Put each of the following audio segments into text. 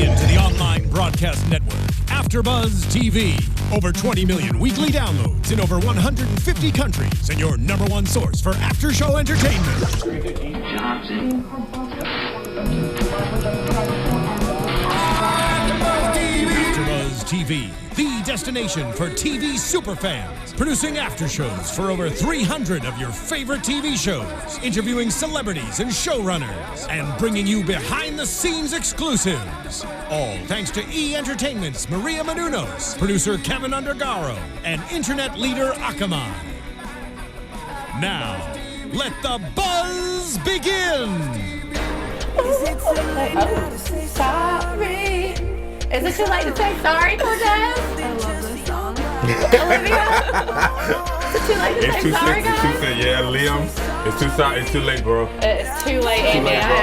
into the online broadcast network, AFTERBUZZ TV. Over 20 million weekly downloads in over 150 countries, and your #1 source for after-show entertainment. AFTERBUZZ TV, the destination for TV superfans, producing after-shows for over 300 of your favorite TV shows, interviewing celebrities and showrunners, and bringing you behind-the-scenes exclusives. All thanks to E! Entertainment's Maria Menounos, producer Kevin Undergaro, and internet leader Akamai. Now, let the buzz begin! Sorry. Is it too late to say sorry, Cortez? I love this song. Olivia? Is it too late to say sorry, guys? Yeah, Liam. It's too late, bro. It's too late, Amy. late, bro. I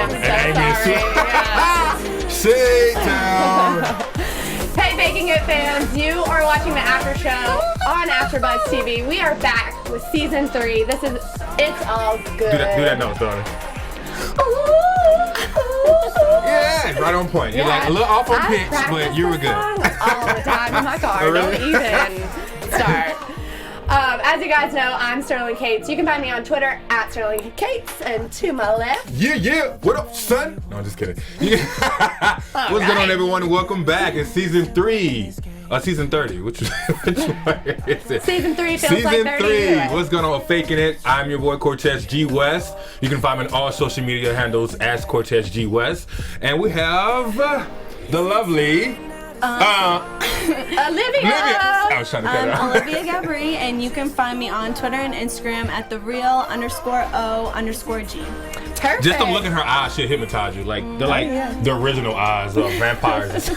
am so sorry. Shade town. Hey, Faking It fans, you are watching the after show on AfterBuzz TV. We are back with season 3. It's all good. Do that note, darling. Yeah, right on point. You're like a little off on pitch, but you were good. All the time in my car. Oh, really? Don't even start. As you guys know, I'm Sterling Cates. You can find me on Twitter at Sterling Cates, and to my left. Yeah. What up, son? No, I'm just kidding. What's going on, everyone? Welcome back. It's season 3. Season 30. Which one is it? Season 3 feels Season like 30. 3. What's going on with Faking It? I'm your boy Cortez G. West. You can find me on all social media handles as Cortez G. West. And we have the lovely Olivia. I was trying to cut it out. I'm Olivia Gabaree, and you can find me on Twitter and Instagram at @thereal_O_G. Perfect. Just to look at her eyes, she'll hypnotize you. Like they're like the original eyes of vampires.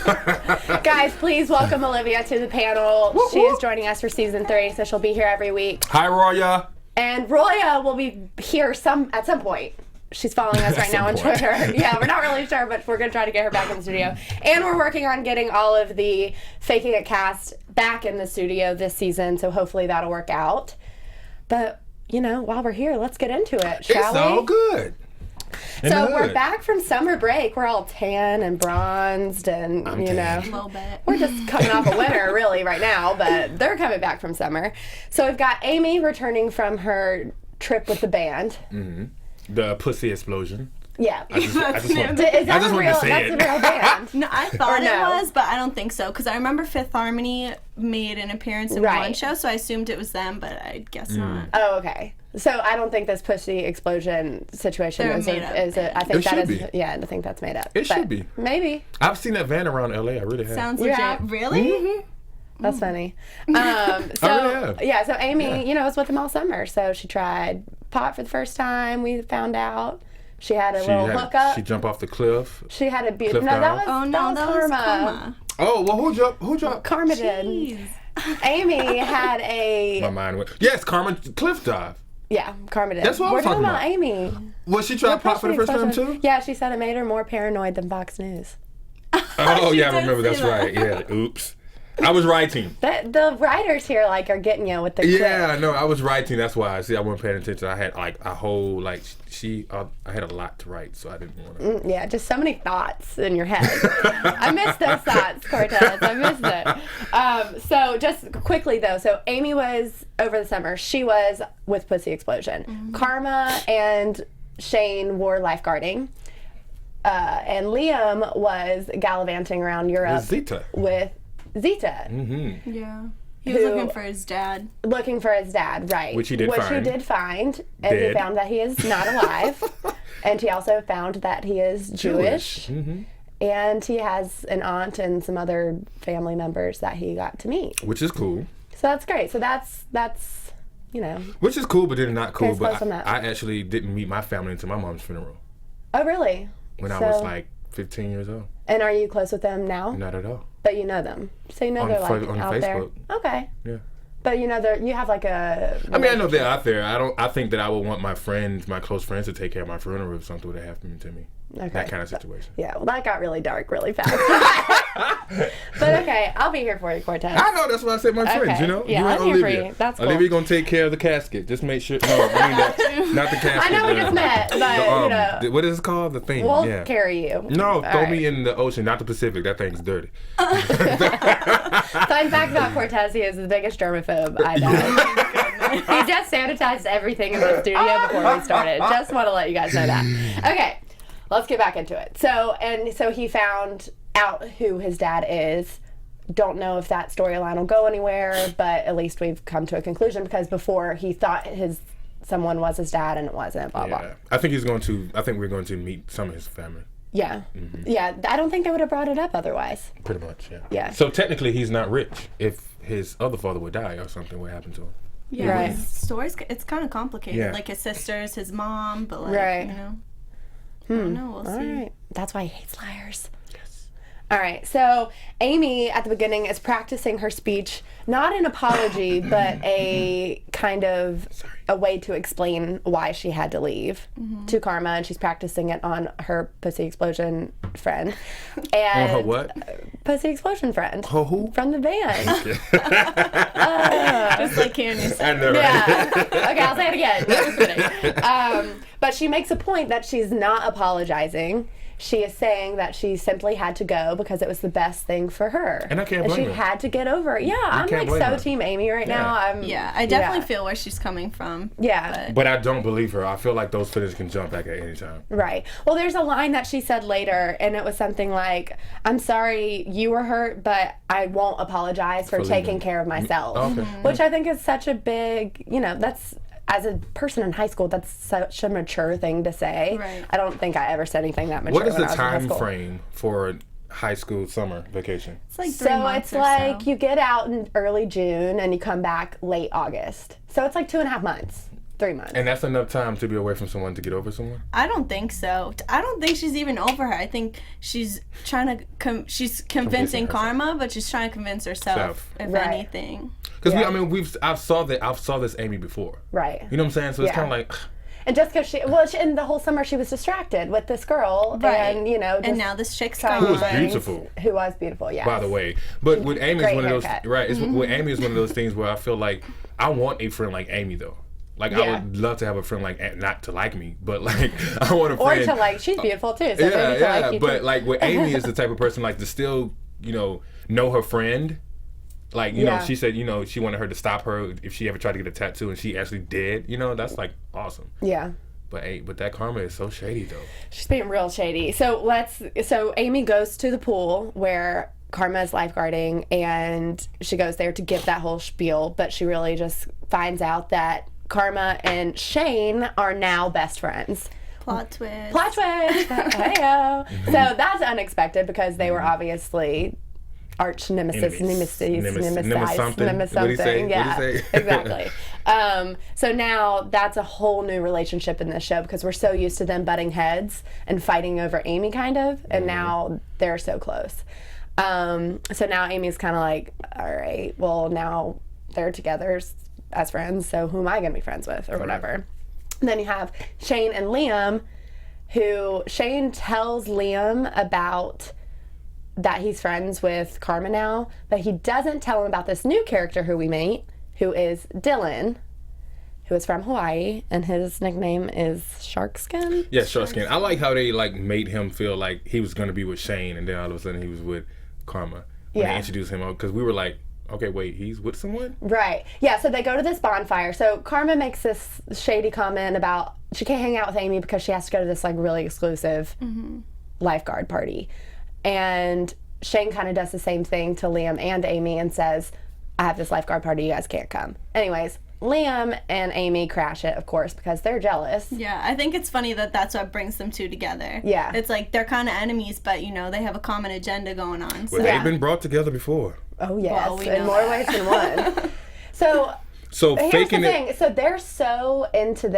Guys, please welcome Olivia to the panel. She is joining us for season 3, so she'll be here every week. Hi, Roya. And Roya will be here at some point. She's following us right now on Twitter. Yeah, we're not really sure, but we're going to try to get her back in the studio. And we're working on getting all of the Faking It cast back in the studio this season, so hopefully that'll work out. But, while we're here, let's get into it, shall we? It's all good. So we're back from summer break. We're all tan and bronzed and, A little bit. we're just coming off a winter really right now, but they're coming back from summer. So we've got Amy returning from her trip with the band. Mm-hmm. The Pussy Explosion. Yeah. Is that That's a real band. No, I thought Or no? it was, but I don't think so. Because I remember Fifth Harmony made an appearance in one show, so I assumed it was them, but I guess not. Oh, okay. So I don't think this Pussy Explosion situation is a I think It that should is be. yeah, I think that's made up. It should be. Maybe. I've seen that van around LA. I really have. Sounds You legit. have? Really? Mm-hmm. That's funny. have. So Amy, was with them all summer. So she tried pot for the first time. We found out she had a little hookup. She jumped off the cliff. She had a beautiful. Cliff No, that dive. was That was Karma. Karma. Oh, well, who jumped? Karma did. Jeez. Amy had My a mind went. Yes, Carmen cliff dive. Karma did. That's what I was We're talking talking about Amy. Was she tried pot for the first time too? Yeah, she said it made her more paranoid than Fox News. Oh She yeah, I did remember. say That's that. right. Yeah. Oops. I was writing. The writers here are getting you with the Yeah, no, I was writing. That's why. See, I wasn't paying attention. I had a whole I had a lot to write, so I didn't want to. Yeah, just so many thoughts in your head. I miss those thoughts, Cortez. I missed it. So just quickly though, so Amy was over the summer. She was with Pussy Explosion. Mm-hmm. Karma and Shane wore lifeguarding. And Liam was gallivanting around Europe with Zeta. Mm-hmm. Yeah. He was looking for his dad. Looking for his dad, right. Which he did find. And Dead. he found that he is not alive. And he also found that he is Jewish. Mm-hmm. And he has an aunt and some other family members that he got to meet. Which is cool. So that's great. So that's Which is cool, but then not cool. Okay, But close on that. I actually didn't meet my family until my mom's funeral Oh, really? when I was like 15 years old. And are you close with them now? Not at all. But you know them. So you know On they're like on out there. Facebook. Okay. Yeah. But you have like a... I mean, I know they're out there. I think that I would want my close friends, to take care of my funeral if something would have happened to me. That kind of situation. Yeah, well, that got really dark really fast. But okay, I'll be here for you, Cortez. I know, that's why I said my friends, you know? Yeah, you and I'm here for Olivia. you. That's cool. Olivia gonna take care of the casket. Just make sure. No, I mean not the casket. I know we just met, but, what is it called? The thing. We'll carry you. No, throw me in the ocean, not the Pacific. That thing's dirty. Fun fact about Cortez, he is the biggest germaphobe I know. He just sanitized everything in the studio before we started. Just want to let you guys know that. Okay, let's get back into it. So he found out who his dad is. Don't know if that storyline will go anywhere, but at least we've come to a conclusion, because before he thought someone was his dad and it wasn't. Blah blah. I think we're going to meet some of his family. Yeah, yeah. I don't think they would have brought it up otherwise. Pretty much, yeah. Yeah. So technically, he's not rich. If his other father would die or something would happen to him. Yeah, Right. his story's, it's kind of complicated. Yeah. Like his sisters, his mom, but like, Right. you know. I don't know, we'll All see. right. That's why he hates liars. All right, so Amy at the beginning is practicing her speech, not an apology, but a kind of a way to explain why she had to leave to Karma, and she's practicing it on her pussy explosion friend. And On her what? Pussy explosion friend. Oh, who? From the band. Just like Candy said. I know, right? Yeah. Okay, I'll say it again. No, just kidding. But she makes a point that she's not apologizing. She is saying that she simply had to go because it was the best thing for her. And I can't blame she her. had to get over it. Yeah, I'm can't like blame so her. team Amy right now. I definitely feel where she's coming from. Yeah. But I don't believe her. I feel like those feelings can jump back at any time. Right. Well, there's a line that she said later, and it was something like, "I'm sorry you were hurt, but I won't apologize for taking leaving. care of myself." Okay. Which I think is such a big, that's, as a person in high school, that's such a mature thing to say. Right. I don't think I ever said anything that mature. What is when the I was in high time school. frame for a high school summer vacation? It's like 3 So months it's or like so. you get out in early June and you come back late August. So it's like 2.5 months, 3 months. And that's enough time to be away from someone to get over someone? I don't think so. I don't think she's even over her. I think she's trying to she's convincing herself. Karma, but she's trying to convince herself, Self. if Right. anything. Because Yeah. I've saw this Amy before. Right. You know what I'm saying? So it's Yeah. kind of like, And just because and the whole summer she was distracted with this girl. Right. And, just And now this chick's trying gone. Who was to- beautiful. Who was beautiful, yes. by the way. But with Amy, Great is one of those haircut. right. With Amy is one of those things where I feel like I want a friend like Amy though. Like I Yeah. would love to have a friend like not to like me, but like I want a Or friend. to like, she's beautiful too. So yeah, maybe to like you but too. like with Amy is the type of person like to still know her friend. Like you know, Yeah. she said she wanted her to stop her if she ever tried to get a tattoo, and she actually did. That's like awesome. Yeah. But that Karma is so shady though. She's being real shady. So Amy goes to the pool where Karma is lifeguarding, and she goes there to give that whole spiel, but she really just finds out that Karma and Shane are now best friends. Plot twist. Plot twist! Hey-o. So that's unexpected because they were obviously arch nemesis, Nemes something. nemesis What'd he say? something. Yeah, What'd he say? exactly. So now that's a whole new relationship in this show because we're so used to them butting heads and fighting over Amy, kind of, and now they're so close. So now Amy's kind of like, all right, well now they're together as friends, so who am I going to be friends with or whatever. And then you have Shane and Liam, who Shane tells Liam about that he's friends with Karma now, but he doesn't tell him about this new character who we meet, who is Dylan, who is from Hawaii, and his nickname is Sharkskin. Yeah, Sharkskin. I like how they made him feel like he was gonna be with Shane, and then all of a sudden he was with Karma. When they introduced him up, because we were like, okay, wait, he's with someone? Right. Yeah, so they go to this bonfire. So Karma makes this shady comment about she can't hang out with Amy because she has to go to this really exclusive lifeguard party. And Shane kind of does the same thing to Liam and Amy and says, I have this lifeguard party, you guys can't come. Anyways, Liam and Amy crash it, of course, because they're jealous. Yeah, I think it's funny that that's what brings them two together. Yeah. It's like they're kind of enemies, but they have a common agenda going on. So. Well, they've been brought together before. Oh, yes, Well, we in know more that. ways than one. So here's faking the it. thing. So they're so into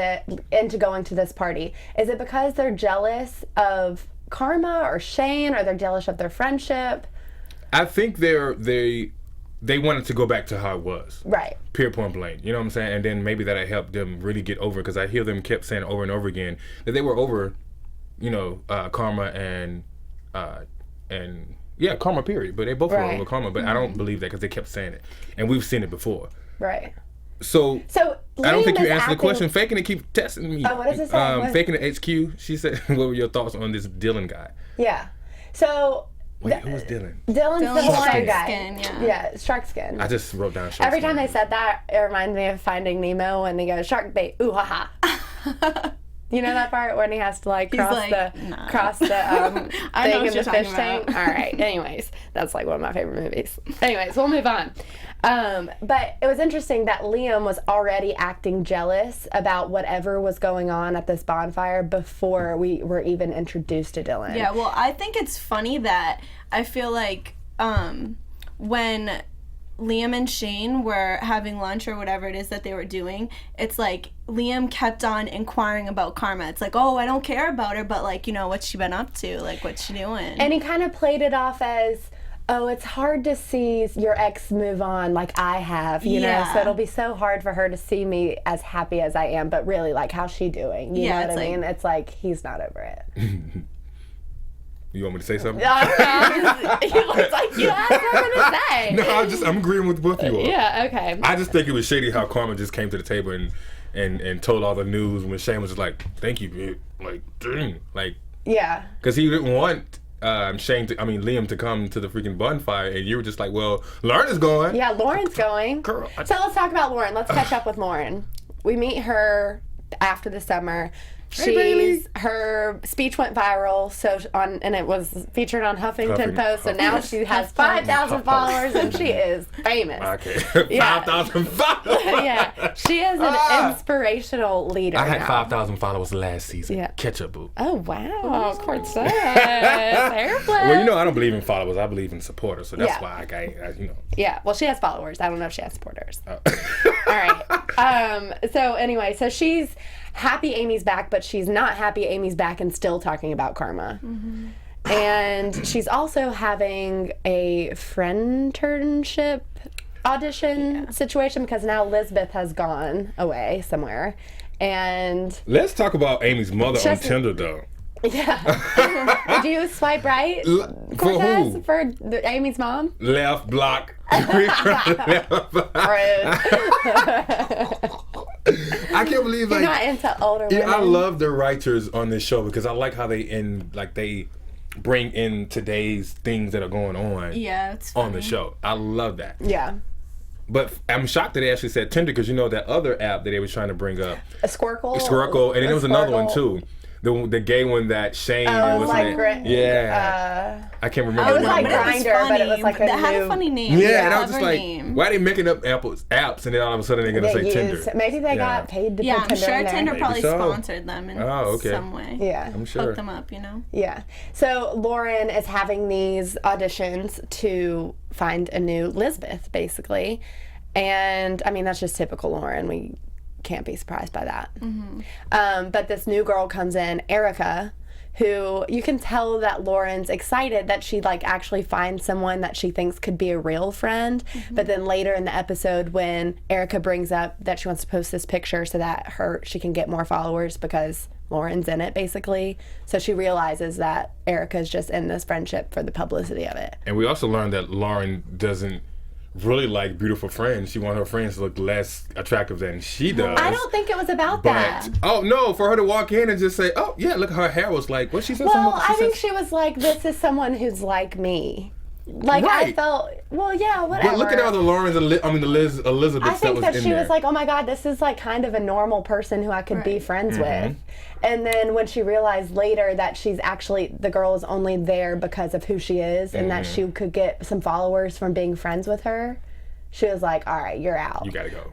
going to this party. Is it because they're jealous of Karma or Shane, or they're jealous of their friendship? I think they wanted to go back to how it was. Right. Pure point blank. You know what I'm saying? And then maybe that'll help them really get over, because I hear them kept saying over and over again that they were over Karma and Karma period. But they both were over Karma. But I don't believe that because they kept saying it, and we've seen it before. Right. So I don't think you answered the question. Faking It keep testing me. Oh, what does it say? Faking It HQ. She said, "What were your thoughts on this Dylan guy?" Yeah. So. Wait, who was Dylan? Dylan's the Hawaiian guy. Skin, yeah, shark skin. I just wrote down shark Every skin. time they said that, it reminded me of Finding Nemo when he goes, shark bait, ooh ha ha. You know that part when he has to cross the thing in the fish tank? All right. Anyways, that's like one of my favorite movies. Anyways, we'll move on. But it was interesting that Liam was already acting jealous about whatever was going on at this bonfire before we were even introduced to Dylan. Yeah, well, I think it's funny that I feel like when Liam and Shane were having lunch or whatever it is that they were doing, it's like Liam kept on inquiring about Karma. It's like, oh, I don't care about her, but like, what's she been up to? Like, what's she doing? And he kind of played it off as, oh, it's hard to see your ex move on like I have, you know? So it'll be so hard for her to see me as happy as I am, but really, like, how's she doing? You know what I mean? It's like, he's not over it. You want me to say something? He looks like you have something to say. No, I'm agreeing with both of you all. Yeah, okay. I just think it was shady how Karma just came to the table and told all the news when Shane was just like, thank you, babe. Like, dang. Like, yeah. Because he didn't want Liam to come to the freaking bonfire, and you were just like, well, Lauren is going. Yeah, Lauren's going. Girl. So let's talk about Lauren. Let's catch up with Lauren. We meet her after the summer. Her speech went viral, and it was featured on Huffington Post, so now she has 5,000 followers and she is famous. Okay, 5,000 followers. Yeah, she is an inspirational leader. I had now. 5,000 followers last season. Yeah. Catch up, boo. Oh wow, Cortez, airplane. Well, I don't believe in followers. I believe in supporters, so that's why I. Yeah, well, she has followers. I don't know if she has supporters. Oh. All right. So anyway, so she's happy Amy's back, but she's not happy Amy's back and still talking about Karma. Mm-hmm. And she's also having a friendturnship audition situation because now Lisbeth has gone away somewhere. And let's talk about Amy's mother on Tinder, though. Yeah. Did you swipe right, Cortez, for Amy's mom? Left block. I can't believe you're not into older women. I love the writers on this show because I like how they bring in today's things that are going on. Yeah, it's funny. On the show. I love that. Yeah. But I'm shocked that they actually said Tinder because that other app that they were trying to bring up. A Squircle. And then there was another one too. The gay one that Shane was like I can't remember. It was like Grindr, but it was like that had a funny name. Yeah, and I was just like, why are they making up apps and then all of a sudden they're gonna say Tinder? Maybe they got paid to put I'm Tinder sure in there. Tinder probably sponsored them in some way. Yeah, I'm sure. Hook them up, Yeah. So Lauren is having these auditions to find a new Lisbeth, basically, and I mean that's just typical Lauren. We can't be surprised by that. Mm-hmm. But this new girl comes in, Erica, who you can tell that Lauren's excited that she actually finds someone that she thinks could be a real friend. Mm-hmm. But then later in the episode when Erica brings up that she wants to post this picture so that she can get more followers because Lauren's in it basically. So she realizes that Erica's just in this friendship for the publicity of it. And we also learned that Lauren doesn't really like beautiful friends. She wants her friends to look less attractive than she does. I don't think it was about that. Oh no, for her to walk in and just say, oh yeah, look, her hair was like, what she said? Well, I think she was like, this is someone who's like me. Like right. I felt, well, yeah, whatever. But look at all the Laurens, Elizabeth. I think that she was like, oh my God, this is like kind of a normal person who I could be friends with. And then when she realized later that she's actually, the girl is only there because of who she is and that she could get some followers from being friends with her, she was like, all right, you're out. You gotta go.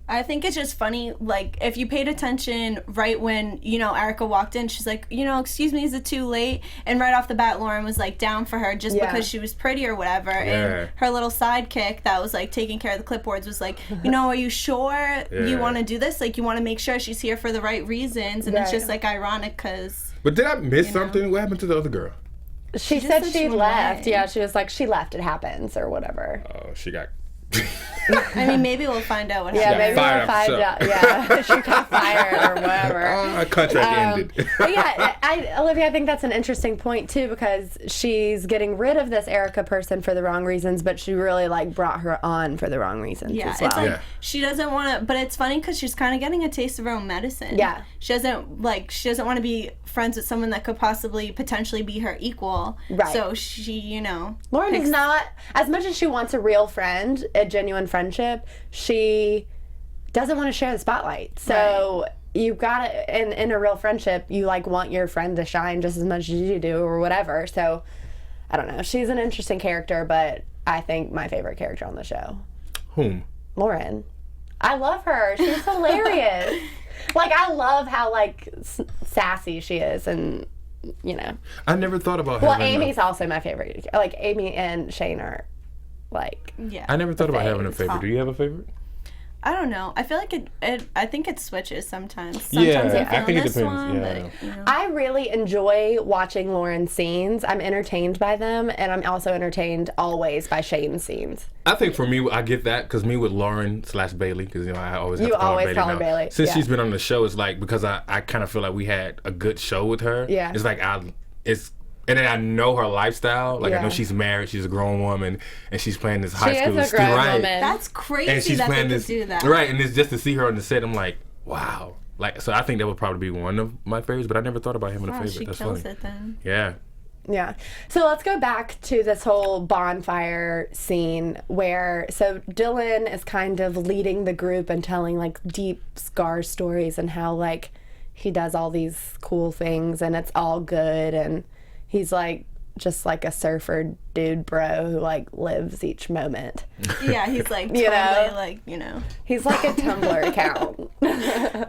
I think it's just funny, if you paid attention right when, Erica walked in, she's like, excuse me, is it too late? And right off the bat, Lauren was, down for her just because she was pretty or whatever. Yeah. And her little sidekick that was, taking care of the clipboards was like, are you sure you want to do this? You want to make sure she's here for the right reasons. And it's just, ironic because... But did I miss something? What happened to the other girl? She said she left. Yeah, she was like, she left, it happens, or whatever. Oh, she got... I mean, maybe we'll find out what happened. Yeah, maybe we'll find out. Yeah, she got fired or whatever. contract ended. But yeah, Olivia, I think that's an interesting point too, because she's getting rid of this Erica person for the wrong reasons, but she really like brought her on for the wrong reasons as well. It's like she doesn't want to, but it's funny because she's kind of getting a taste of her own medicine. Yeah. She doesn't want to be friends with someone that could potentially be her equal. Right. So she, Lauren is not, as much as she wants a real friend, a genuine friendship, she doesn't want to share the spotlight. So you've got to, in a real friendship, you like want your friend to shine just as much as you do or whatever. So I don't know. She's an interesting character, but I think my favorite character on the show. Whom? Lauren. I love her. She's hilarious. Like, I love how like sassy she is, and I never thought about. Well, Amy's also my favorite. Like Amy and Shane are like. Yeah. I never thought about having a favorite. Do you have a favorite? I don't know. I feel like I think it switches sometimes. Yeah, Sometimes I think it depends. One, Yeah. but, I really enjoy watching Lauren's scenes. I'm entertained by them, and I'm also entertained always by Shane's scenes. I think for me, I get that because me with Lauren / Bailey, because I always have to call her Bailey now. Bailey. Since she's been on the show, it's like because I kind of feel like we had a good show with her. Yeah. It's like and then I know her lifestyle. Like I know she's married, she's a grown woman, and she's playing this high school student. Right. That's crazy and she's that playing they this, could do that. right? And it's just to see her on the set. I'm like, wow. Like so, I think that would probably be one of my favorites. But I never thought about having a favorite. She That's kills funny. it then. Yeah. Yeah. So let's go back to this whole bonfire scene where Dylan is kind of leading the group and telling like deep scar stories and how like he does all these cool things and it's all good, and he's like just like a surfer dude bro who like lives each moment. Yeah, he's like totally He's like a Tumblr account.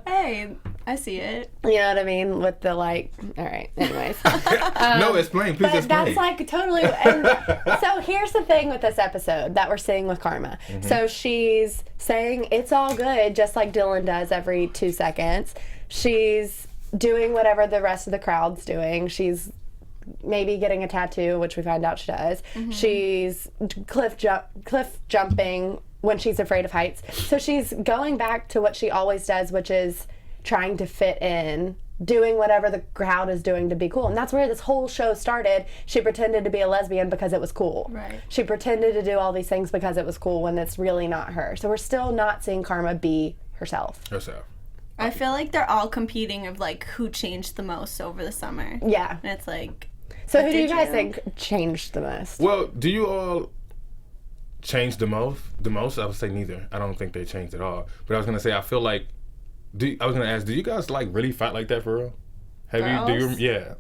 Hey, I see it. You know what I mean? With the like, all right, anyways. No, explain. Please But explain. that's like totally. And so here's the thing with this episode that we're seeing with Karma. So she's saying it's all good, just like Dylan does every 2 seconds. She's doing whatever the rest of the crowd's doing. She's maybe getting a tattoo, which we find out she does. She's cliff jumping when she's afraid of heights. So she's going back to what she always does, which is trying to fit in, doing whatever the crowd is doing to be cool. And that's where this whole show started. She pretended to be a lesbian because it was cool. Right. She pretended to do all these things because it was cool when it's really not her. So we're still not seeing Karma be herself. I feel like they're all competing of like who changed the most over the summer. Yeah. And it's like, so who do you guys think changed the most? Well, do you all change the most? The most? I would say neither. I don't think they changed at all. But I was gonna say I feel like. I was gonna ask, do you guys like really fight like that for real? Have you? Yeah.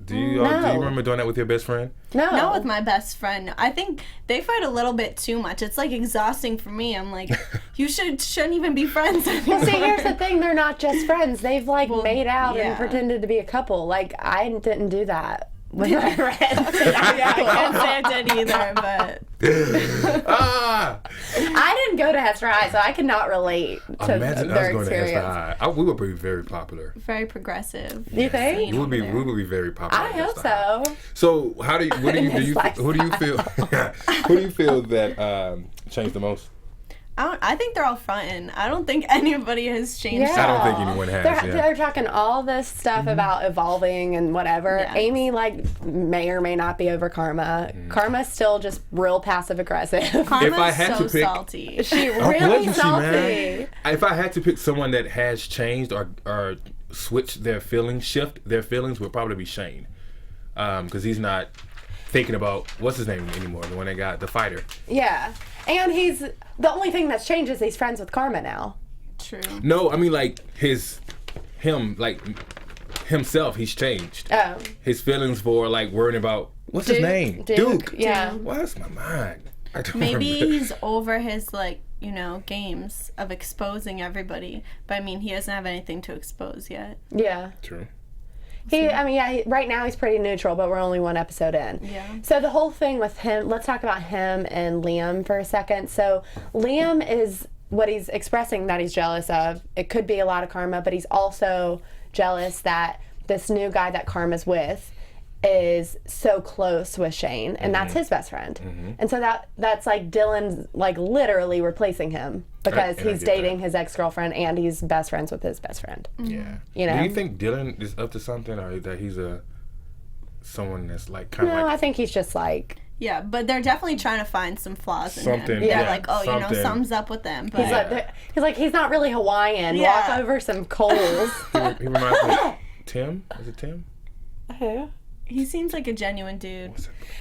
Do you remember doing that with your best friend? No. Not with my best friend. I think they fight a little bit too much. It's like exhausting for me. I'm like, you shouldn't even be friends anymore. Well, see, here's the thing. They're not just friends. They've like made out and yeah. pretended to be a couple. Like, I didn't do that with my friends. I can't say I did either, but I didn't go to Hester High, so I cannot relate to Imagine their us going experience. to Hester High. We would be very popular. very progressive. You think? We would be very popular. I at hope Hester High. so. So who do you feel who do you feel that changed the most? I think they're all fronting. I don't think anybody has changed. Yeah. I don't think anyone has. They're talking all this stuff about evolving and whatever. Yes. Amy may or may not be over Karma. Karma's still just real passive aggressive. Karma's If I had so to pick- salty. She really Wasn't she, salty. man? If I had to pick someone that has changed or switched their feelings, shift their feelings, would probably be Shane, because he's not thinking about what's his name anymore. The one that got the fighter. Yeah. And the only thing that's changed is he's friends with Karma now. True. No, I mean like himself. He's changed. Oh. His feelings for like worrying about what's his name, Duke. Yeah. What's my mind? I don't Maybe remember. he's over his games of exposing everybody. But I mean, he doesn't have anything to expose yet. Yeah. True. Right now he's pretty neutral, but we're only one episode in. Yeah. So the whole thing with him, let's talk about him and Liam for a second. So Liam is what he's expressing that he's jealous of. It could be a lot of Karma, but he's also jealous that this new guy that Karma's with is so close with Shane, and that's his best friend. And so that's like Dylan's like literally replacing him because he's dating his ex-girlfriend and he's best friends with his best friend. Yeah. You know? Do you think Dylan is up to something, or that he's someone that's like kind of No, like... I think he's just like... Yeah, but they're definitely trying to find some flaws in Something, him. yeah. They're like, oh, Something. something's up with them. But He's not really Hawaiian. Yeah. Walk over some coals. He reminds me of Tim. Is it Tim? Who? he seems like a genuine dude.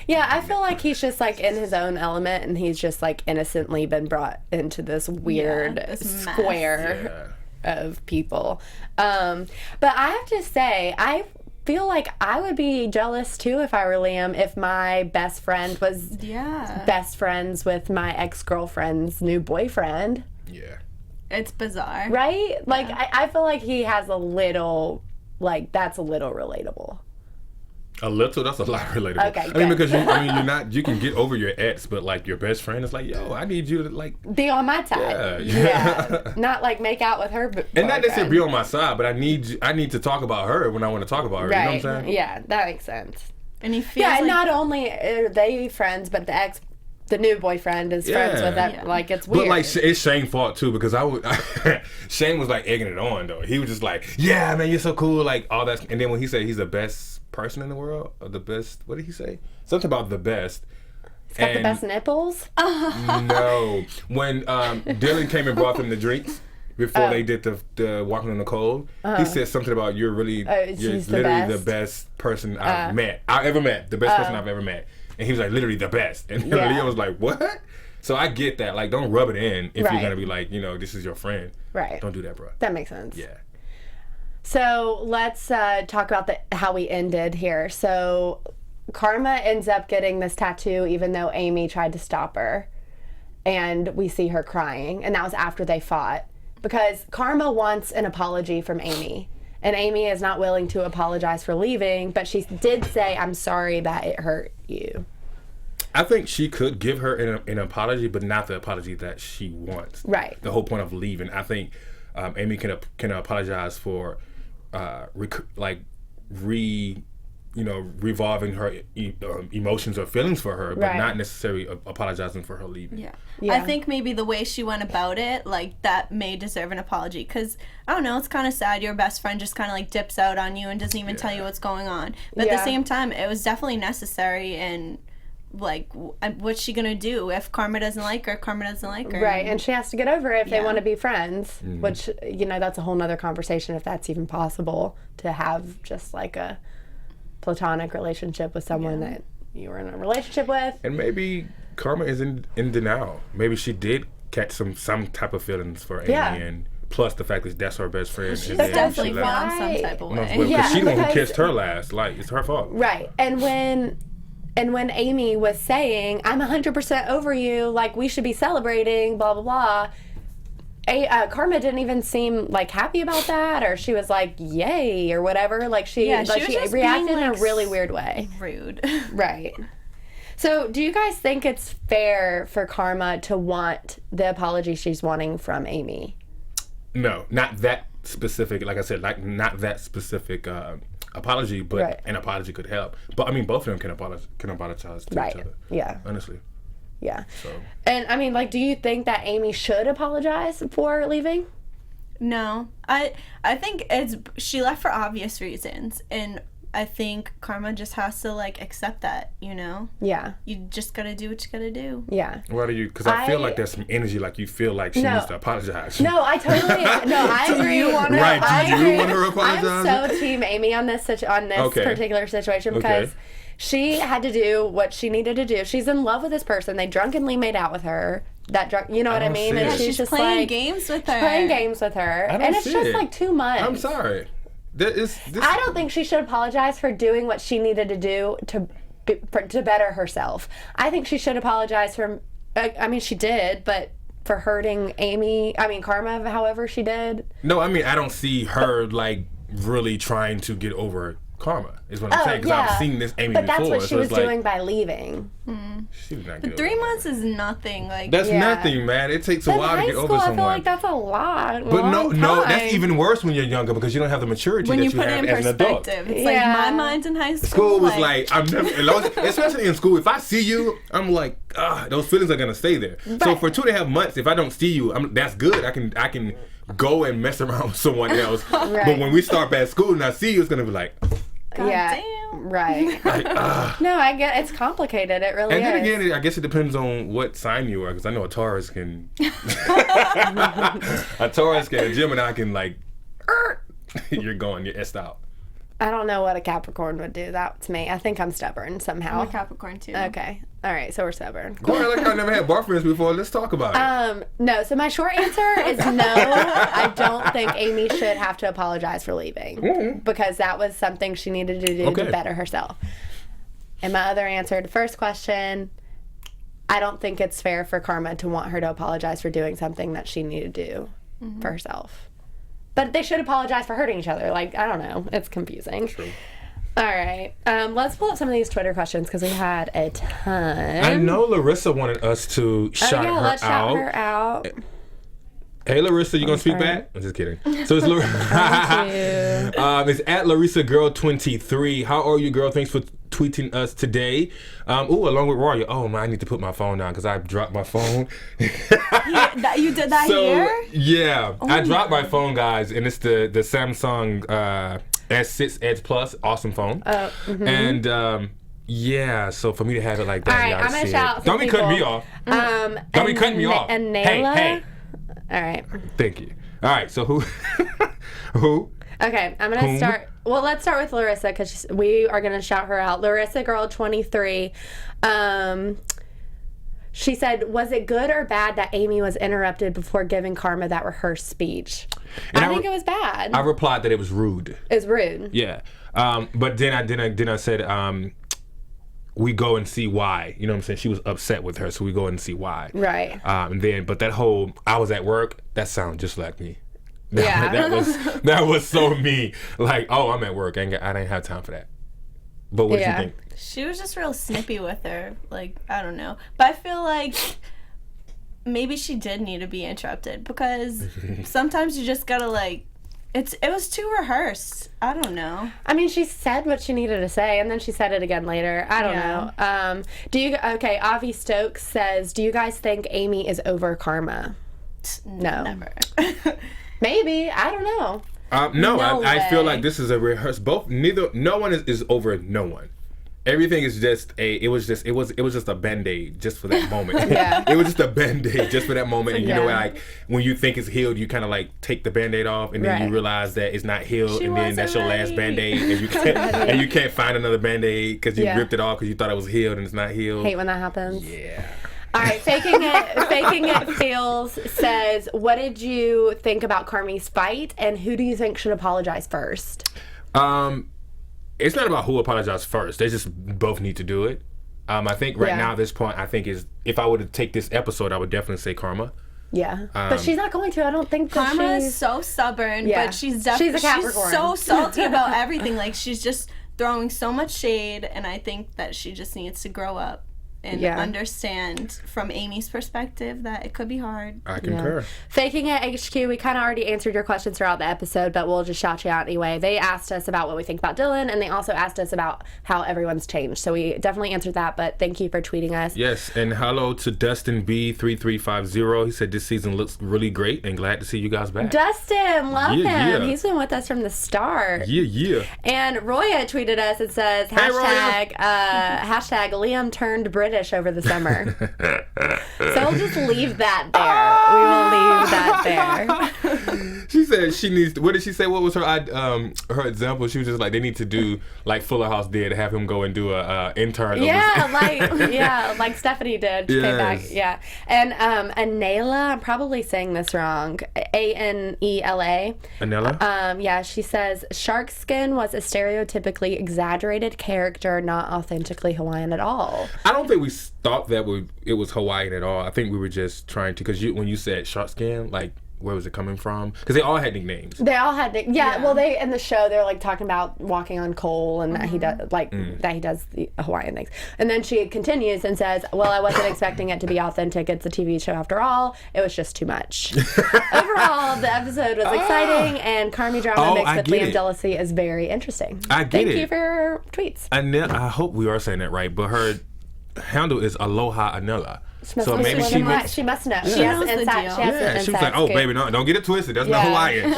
Yeah, I feel like he's just like in his own element, and he's just like innocently been brought into this weird this square of people. But I have to say, I feel like I would be jealous too if I were Liam, if my best friend was best friends with my ex-girlfriend's new boyfriend. Yeah. It's bizarre. Right? Like, I feel like he has a little, like, that's a little relatable. A little, that's a lot relatable. Okay, I mean, because you can get over your ex, but like your best friend is like, yo, I need you to like be on my side. Yeah. Not like make out with her. And not necessarily be on my side, but I need to talk about her when I want to talk about her. Right. You know what I'm saying? Yeah, that makes sense. And he feels like, not only are they friends, but the new boyfriend is friends with that. Yeah. Like, it's weird. But like, it's Shane's fault too, because Shane was like egging it on though. He was just like, yeah, man, you're so cool, like all that. And then when he said he's the best person in the world, or the best, what did he say? Something about the best. He's got the best nipples? No. When Dylan came and brought them the drinks before they did the walking in the cold, he said something about you're literally the best person I've ever met. The best person I've ever met. And he was like, literally the best. And Leo was like, what? So I get that. Like, don't rub it in if you're going to be like, this is your friend. Right. Don't do that, bro. That makes sense. Yeah. So let's talk about how we ended here. So Karma ends up getting this tattoo even though Amy tried to stop her. And we see her crying. And that was after they fought. Because Karma wants an apology from Amy. And Amy is not willing to apologize for leaving, but she did say, I'm sorry that it hurt you. I think she could give her an apology, but not the apology that she wants. Right. The whole point of leaving. I think Amy can apologize for revolving her emotions or feelings for her, but not necessarily apologizing for her leaving. Yeah. I think maybe the way she went about it, like, that may deserve an apology. Because, I don't know, it's kind of sad your best friend just kind of, like, dips out on you and doesn't even tell you what's going on. But at the same time, it was definitely necessary, and, like, what's she going to do? If Karma doesn't like her, Karma doesn't like her. Right, and she has to get over it if they want to be friends, which, that's a whole nother conversation if that's even possible, to have just, like, a platonic relationship with someone that you were in a relationship with. And maybe Karma is in denial. Maybe she did catch some type of feelings for Amy, and plus the fact that that's her best friend. She's definitely found some type of way. Because she's the one who kissed her last. Like, it's her fault. Right. And when Amy was saying, I'm 100% over you, like, we should be celebrating, blah, blah, blah, Karma didn't even seem like happy about that, or she was like, yay, or whatever. Like, she reacted in a really weird way. Rude. Right. So do you guys think it's fair for Karma to want the apology she's wanting from Amy? No, not that specific. Like I said, like, not that specific apology, but an apology could help. But I mean, both of them can apologize to each other. Yeah. Honestly. Yeah. So. And I mean, like, do you think that Amy should apologize for leaving? No. I think she left for obvious reasons, and I think Karma just has to, like, accept that, Yeah. You just gotta do what you gotta do. Yeah. Why do you? Because I feel like there's some energy, like you feel like she needs to apologize. No, I totally. I agree. Do you want her? Right? Do you want her to apologize? I'm so team Amy on this particular situation because she had to do what she needed to do. She's in love with this person. They drunkenly made out with her. You know what I mean? And she's just playing like, games with her. Playing games with her, and it's just like 2 months. I'm sorry. I don't think she should apologize for doing what she needed to do to better herself. I think she should apologize for. I mean, she did, but for hurting Karma, however she did. No, I mean, I don't see her like really trying to get over karma, is what I'm saying. Because I've seen this Amy before. But that's what she was like, doing by leaving. She was not But 3 months is nothing. Like that's nothing, man. It takes a while to get over someone. I feel like that's a lot. But no, that's even worse when you're younger because you don't have the maturity when that you you put have it in as an adult. perspective. It's like my mind's in high school. School was like I'm never, especially in school. If I see you, I'm like, those feelings are gonna stay there. So for 2.5 months, if I don't see you, that's good. I can go and mess around with someone else. Right. But when we start back at school and I see you, it's gonna be like, God damn. Right. Like, no, I get it's complicated. It really is. And then again, I guess it depends on what sign you are, because I know a Taurus can, a Gemini can like, you're essed out. I don't know what a Capricorn would do. That's me. I think I'm stubborn somehow. I'm a Capricorn too. Okay. All right. So we're stubborn. Cool. Like I never had boyfriends before. Let's talk about it. No. So my short answer is no. I don't think Amy should have to apologize for leaving because that was something she needed to do to better herself. And my other answer, the first question, I don't think it's fair for Karma to want her to apologize for doing something that she needed to do for herself. But they should apologize for hurting each other. Like, I don't know. It's confusing. True. All right. Let's pull up some of these Twitter questions because we had a ton. I know Larissa wanted us to shout her let's out. shout her out. Hey, Larissa, you going to speak back? I'm just kidding. So it's it's at Larissa Girl 23. How are you, girl? Thanks for tweeting us today. Along with Rory. Oh, man, I need to put my phone down because I dropped my phone. You did that here? Yeah. I dropped my phone, guys, and it's the Samsung S6 Edge Plus. Awesome phone. And... yeah, so for me to have it like that, all right, I'm gonna shout. Don't be cutting me off. Don't be cutting me off. And hey. All right. Thank you. All right, so who? Who? Okay, I'm gonna start. Well, let's start with Larissa because we are gonna shout her out. Larissa Girl 23. She said, "Was it good or bad that Amy was interrupted before giving Karma that rehearsed speech?" And I think it was bad. I replied that it was rude. It was rude. Yeah, but then I said, we go and see why. You know what I'm saying? She was upset with her, so we go and see why. Right. And then, but that whole I was at work, that sounded just like me. Yeah. that was so me. Like, oh, I'm at work. I didn't have time for that. But what did you think? She was just real snippy with her. Like, I don't know. But I feel like maybe she did need to be interrupted because sometimes you just gotta like. It was too rehearsed. I don't know. I mean, she said what she needed to say, and then she said it again later. I don't know. Avi Stokes says, do you guys think Amy is over Karma? No. Never. Maybe. I don't know. No, I feel like this is a rehearsed. No one is over no one. Everything is just it was just a Band-Aid just for that moment. Yeah. It was just a Band-Aid just for that moment. And you know, like when you think it's healed, you kind of like take the Band-Aid off and then you realize that it's not healed, and then that's your last Band-Aid, and you can't find another Band-Aid because you ripped it off because you thought it was healed and it's not healed. Hate when that happens. Yeah. All right, Faking It Feels says, what did you think about Carmi's fight, and who do you think should apologize first? It's not about who apologized first. They just both need to do it. I think now at this point, I think if I were to take this episode, I would definitely say Karma. Yeah, but she's not going to. I don't think that Karma is so stubborn, but she's a Capricorn. She's so salty about everything. Like, she's just throwing so much shade, and I think that she just needs to grow up and understand from Amy's perspective that it could be hard. I concur. Faking It HQ, we kind of already answered your questions throughout the episode, but we'll just shout you out anyway. They asked us about what we think about Dylan, and they also asked us about how everyone's changed. So we definitely answered that, but thank you for tweeting us. Yes, and hello to Dustin B3350. He said this season looks really great and glad to see you guys back. Dustin, love him. Yeah. He's been with us from the start. Yeah. And Roya tweeted us. It says, hashtag Liam turned British over the summer. So we'll just leave that there. We will leave that there. She said she needs to, what did she say? What was her example? She was just like, they need to do like Fuller House did, have him go and do a intern. Like Stephanie did. She came back. Yeah. And Anela, I'm probably saying this wrong. Anela. Anela? She says shark skin was a stereotypically exaggerated character, not authentically Hawaiian at all. I don't think we thought that it was Hawaiian at all. I think we were just trying to, because when you said shark skin, like where was it coming from? Because they all had nicknames. They all had well, they in the show they're like talking about walking on coal and that he does that he does the Hawaiian things. And then she continues and says, "Well, I wasn't expecting it to be authentic. It's a TV show after all. It was just too much." Overall, the episode was exciting and Carmi drama mixed with Liam jealousy is very interesting. Thank you for your tweets. I hope we are saying that right, but her handle is Aloha Anela. So maybe she must know. She has the inside. She was like, "Oh, baby, no, don't get it twisted. That's not Hawaiian."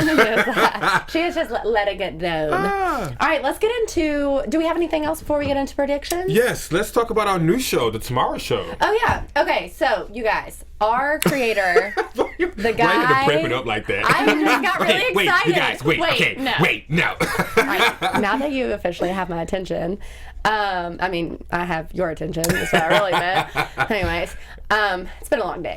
She is just letting it known. All right, let's get into. Do we have anything else before we get into predictions? Yes, let's talk about our new show, The Tomorrow Show. Oh yeah. Okay, so you guys, our creator, the guy. Why you had to prep it up like that? I just got really excited. Wait, you guys, wait, no. All right, now that you officially have my attention. I mean, I have your attention. That's what I really meant. Anyways, it's been a long day.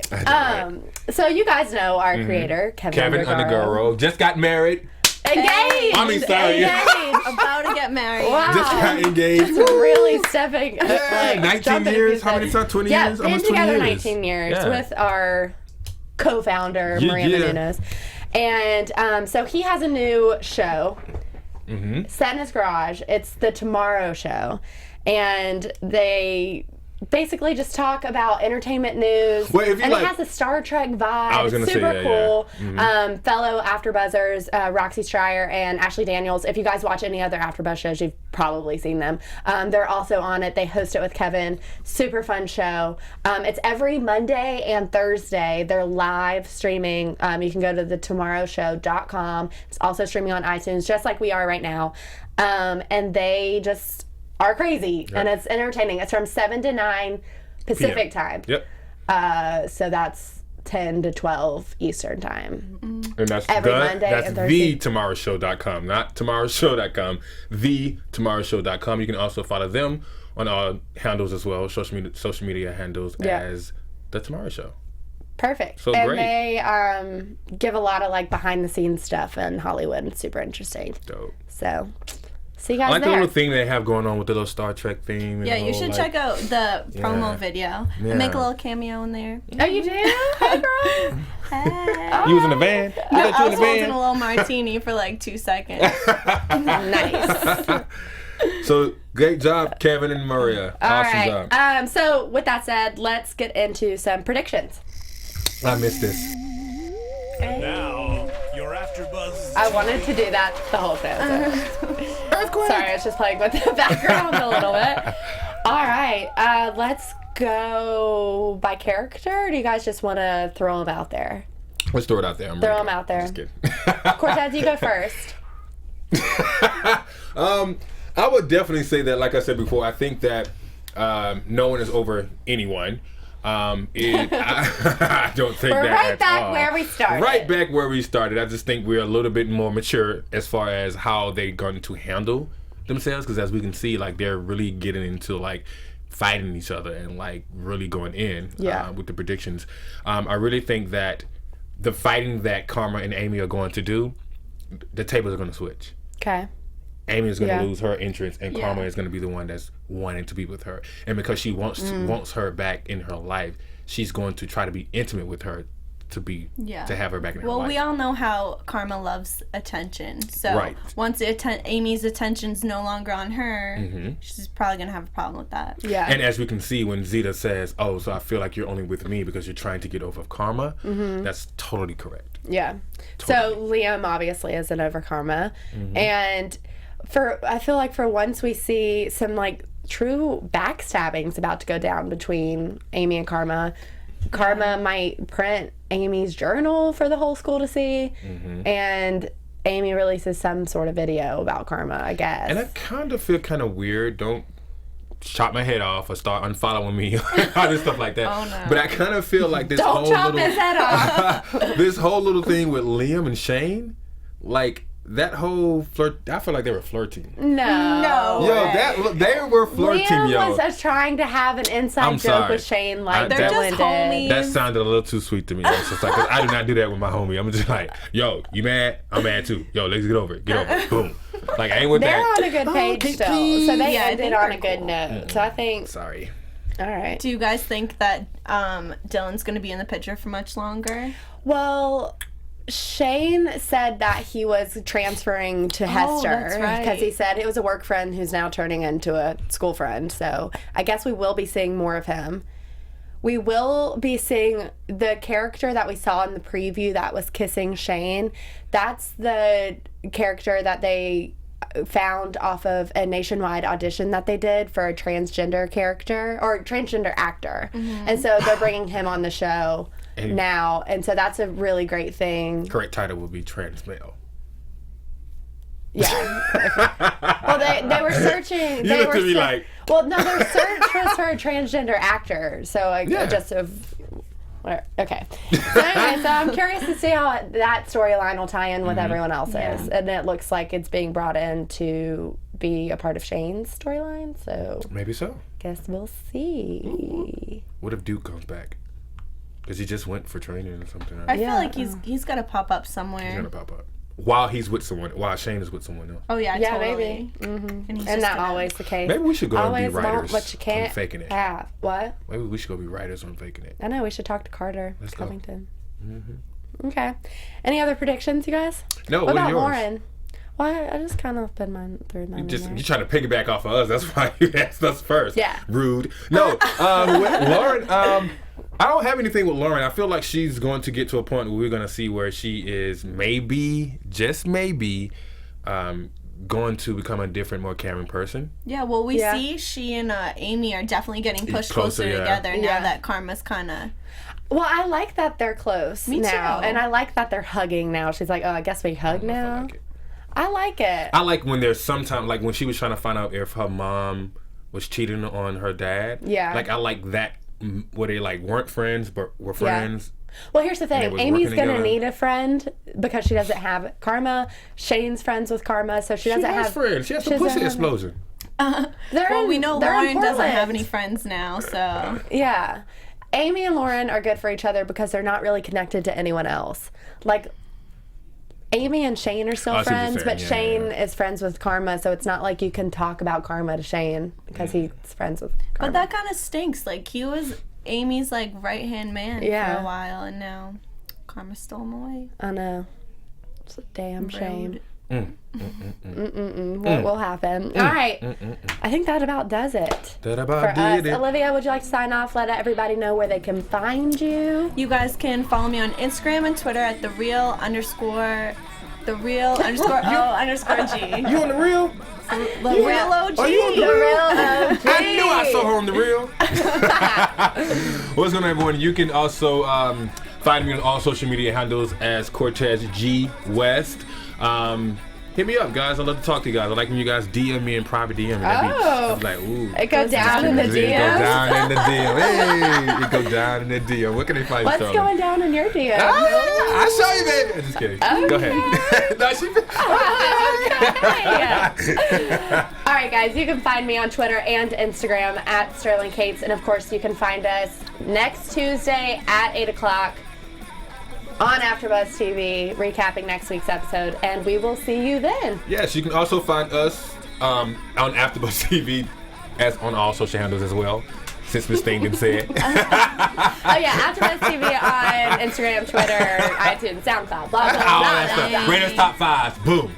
So you guys know our creator, Kevin Undergaro. Just got married. Engaged. I mean, sorry. About to get married. Wow. Just got engaged. Just really stepping. 19 years. How many times? 20 years. Yeah, been together 19 years with our co-founder Maria Menounos. And so he has a new show. Set in his garage. It's the Tomorrow Show, and they basically just talk about entertainment news. Well, if you and it has a Star Trek vibe. It's super cool. Fellow AfterBuzzers, Roxy Stryer and Ashley Daniels. If you guys watch any other AfterBuzz shows, you've probably seen them. They're also on it. They host it with Kevin. Super fun show. It's every Monday and Thursday. They're live streaming. You can go to thetomorrowshow.com. It's also streaming on iTunes, just like we are right now. And they just are crazy, and it's entertaining. It's from 7 to 9 Pacific time. Yep. So that's 10 to 12 Eastern time. And that's every Monday and Thursday. thetomorrowshow.com, not tomorrowshow.com, thetomorrowshow.com. You can also follow them on all handles as well, social media handles as The Tomorrow Show. Perfect. So and great. They give a lot of like behind the scenes stuff in Hollywood. It's super interesting. Dope. So see you guys I like there. the little thing they have going on with the little Star Trek theme. And yeah, you should check out the promo video. Yeah. Make a little cameo in there. Oh, you do? Hey, girl. Hey. You was in the van? No, I was holding a little martini for like 2 seconds. Nice. So, great job, Kevin and Maria. Awesome job. So, with that said, let's get into some predictions. I missed this. And now, your AfterBuzz. I wanted to do that the whole show. So. Sorry, I was just playing with the background a little bit. All right, let's go by character. Or do you guys just want to throw them out there? Let's throw it out there. Throw them out there. Just kidding. Cortez, you go first. I would definitely say that, like I said before, I think that no one is over anyone. I don't think We're that right at back all. where we started. Right back where we started. I just think we're a little bit more mature as far as how they're going to handle themselves, because as we can see, like, they're really getting into like fighting each other and like really going in with the predictions. I really think that the fighting that Karma and Amy are going to do, the tables are going to switch. Okay. Amy is going to lose her interest, and Karma is going to be the one that's wanting to be with her. And because she wants her back in her life, she's going to try to be intimate with her to have her back in her life. Well, we all know how Karma loves attention. So once Amy's attention's no longer on her, she's probably going to have a problem with that. Yeah. And as we can see, when Zeta says, "Oh, so I feel like you're only with me because you're trying to get over of Karma," that's totally correct. Yeah. Totally. So Liam obviously isn't over Karma, and I feel like for once we see some like true backstabbing's about to go down between Amy and Karma. Karma might print Amy's journal for the whole school to see, and Amy releases some sort of video about Karma, I guess. And I kind of feel kind of weird. Don't chop my head off or start unfollowing me, all this stuff like that. Oh, no. But I kind of feel like this Don't chop his head off. this whole little thing with Liam and Shane, like that whole flirt. I feel like they were flirting. No. Yo, they were flirting. Liam was just trying to have an inside joke with Shane, like they're just homies. That sounded a little too sweet to me. It's just like, 'cause I do not do that with my homie. I'm just like, yo, you mad? I'm mad too. Yo, let's get over it. Get over it. Boom. Like, I ain't with They're that. on a good page still, so they ended on a good note. So I think. Sorry. All right. Do you guys think that Dylan's going to be in the picture for much longer? Well, Shane said that he was transferring to Hester that's right. because he said it was a work friend who's now turning into a school friend. So I guess we will be seeing more of him. We will be seeing the character that we saw in the preview that was kissing Shane. That's the character that they found off of a nationwide audition that they did for a transgender character or transgender actor. And so they're bringing him on the show now, and so that's a really great thing. Correct title would be trans male. Yeah. Well, they were searching. You looked at me like. Well, no, their search was for a transgender actor. So okay. So anyway, so I'm curious to see how that storyline will tie in with everyone else's, and it looks like it's being brought in to be a part of Shane's storyline. So maybe so. Guess we'll see. Ooh. What if Duke comes back? Because he just went for training or something. Right? I feel like he's got to pop up somewhere. He's gonna pop up while he's with someone. While Shane is with someone else. Oh yeah, totally. Maybe. And And not always the case. Maybe we should go always and be writers what you can't on Faking It. have. What? Maybe we should go be writers on Faking It. I know. We should talk to Carter Covington. Mm-hmm. Okay. Any other predictions, you guys? No. What about yours? Lauren? Well, I just kind of threw mine in there. You're trying to piggyback off of us. That's why you asked us first. Yeah. Rude. No. With Lauren. I don't have anything with Lauren. I feel like she's going to get to a point where we're going to see where she is maybe, just maybe, going to become a different, more caring person. Yeah, well, we see she and Amy are definitely getting pushed closer together now that Karma's kind of... Well, I like that they're close now. too. And I like that they're hugging now. She's like, oh, I guess we hug now. I like it. I like when there's sometimes, like when she was trying to find out if her mom was cheating on her dad. Yeah. Like, I like that, where they like weren't friends, but were friends. Well, here's the thing. was Amy's working going to together. need a friend because she doesn't have Karma. Shane's friends with Karma, so she doesn't have friends. She has some doesn't pussy have- explosion. Well, we know they're in Lauren doesn't have Portland. any friends now, so... Yeah. Amy and Lauren are good for each other because they're not really connected to anyone else. Like, Amy and Shane are still I see what you're friends, saying. but Yeah, Shane yeah. is friends with Karma, so it's not like you can talk about Karma to Shane because he's friends with Karma. But that kind of stinks. Like, he was Amy's, like, right-hand man for a while, and now Karma stole him away. I know. It's a damn shame. Rude. What will happen? All right. I think that about does it That for about us. did it. Olivia, would you like to sign off? Let everybody know where they can find you. You guys can follow me on Instagram and Twitter at the real underscore G. You on the real? The real OG. Are you on the The real? real OG. I knew I saw her on the real. What's going on, everyone? You can also find me on all social media handles as Cortez G West. Hit me up, guys. I love to talk to you guys. I like when you guys DM me in private DM. I'm like, ooh. It goes down in the DMs. It go down in the DM. Hey, it go down in the DM. What can they find? What's going down in your DM? I'll show you, baby. Just kidding. Go ahead. No, she. All right, guys, you can find me on Twitter and Instagram at Sterling Cates. And, of course, you can find us next Tuesday at 8 o'clock on AfterBuzz TV, recapping next week's episode. And we will see you then. Yes, you can also find us on AfterBuzz TV as on all social handles as well, since Miss Thing didn't say it. Oh, yeah, AfterBuzz TV on Instagram, Twitter, iTunes, SoundCloud, blah, blah, blah, All blah, that blah, stuff. blah. Rate us top 5. Boom.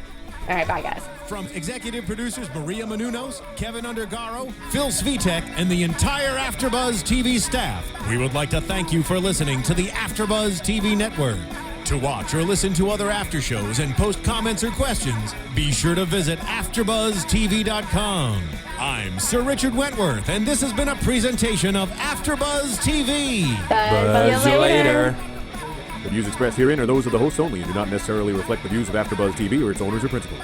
All right, bye, guys. From executive producers Maria Menounos, Kevin Undergaro, Phil Svitek, and the entire AfterBuzz TV staff, we would like to thank you for listening to the AfterBuzz TV network. To watch or listen to other after shows and post comments or questions, be sure to visit AfterBuzzTV.com. I'm Sir Richard Wentworth, and this has been a presentation of AfterBuzz TV. Buzz you later. The views expressed herein are those of the hosts only and do not necessarily reflect the views of AfterBuzz TV or its owners or principals.